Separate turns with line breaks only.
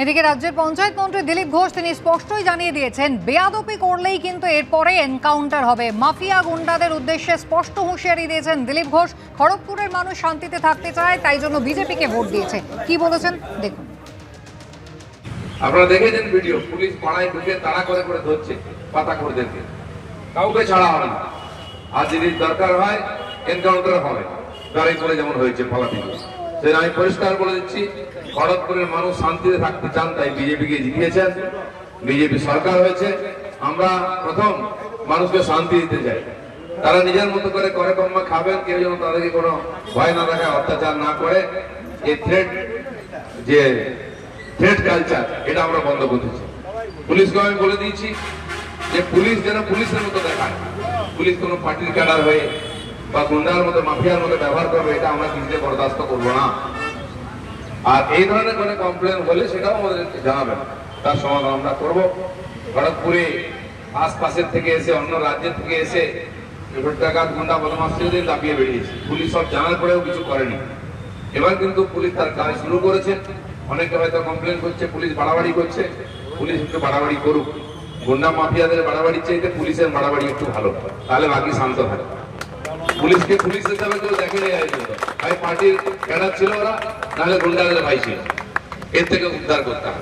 এদিকে রাজ্যের পঞ্চায়েত মন্ত্রী দিলীপ ঘোষ তিনি স্পষ্টই জানিয়ে দিয়েছেন, বেয়াদপি করলেই কিন্তু এরপরে এনকাউন্টার হবে। মাফিয়া গুন্ডাদের উদ্দেশ্যে স্পষ্ট হুঁশিয়ারি দিয়েছেন দিলীপ ঘোষ। খড়গপুরের মানুষ শান্তিতে থাকতে চায়, তাই জন্য বিজেপিকে ভোট দিয়েছে। কি বলেছেন দেখুন।
আপনারা দেখেছেন ভিডিও, পুলিশ পাড়ায় ঢুকে তাড়া করে করে ধরছে পাতাখোরদেরকে, কাউকে ছাড়া হবে না। আর যদি দরকার হয় এনকাউন্টার হবে, গাড়ি করে যেমন হয়েছে পালাপিকে। সেটা আমি পরিষ্কার বলে দিচ্ছি, খড়গপুরের মানুষ শান্তিতে থাকতে চান, তাই বিজেপিকে জিতিয়েছেন। বিজেপি সরকার হয়েছে, আমরা প্রথম মানুষকে শান্তি দিতে চাই। তারা নিজের মতো করে করে কর্মা খাবেন, কেউ যেন তাদেরকে কোনো ভয় না দেখায়, অত্যাচার না করে। এই থ্রেট কালচার এটা আমরা বন্ধ করতেছি। পুলিশকে আমি বলে দিয়েছি যে পুলিশ যেন পুলিশের মতো দেখায়, পুলিশ কোনো পার্টির ক্যাডার হয়ে বা গুন্ডার মতো মাফিয়ার মতো ব্যবহার করবে, এটা আমরা কিছুতে বরদাস্ত করবো না। আর এই ধরনের কোনো কমপ্লেন হলে সেটাও আমাদেরকে জানাবেন, তার সমাধান আমরা করবো। খড়গপুরে আশপাশের থেকে এসে, অন্য রাজ্যের থেকে এসে ডাকাত গুন্ডা বদমাশদের দাপিয়ে বেরিয়েছে, পুলিশ সব জানার পরেও কিছু করেনি। এবার কিন্তু পুলিশ তার কাজ শুরু করেছে। অনেকে হয়তো কমপ্লেন করছে পুলিশ বাড়াবাড়ি করছে, পুলিশ একটু বাড়াবাড়ি করুক। গুন্ডা মাফিয়াদের বাড়াবাড়ির চাইতে পুলিশের বাড়াবাড়ি একটু ভালো, তাহলে বাকি শান্ত থাকে। পুলিশকে পুলিশ হিসাবে কেউ দেখে নেই, ভাই পার্টির ক্যাডার ছিল ওরা, নাহলে গুন্ডাদের ভাই ছিল। এর থেকে উদ্ধার করতে হবে।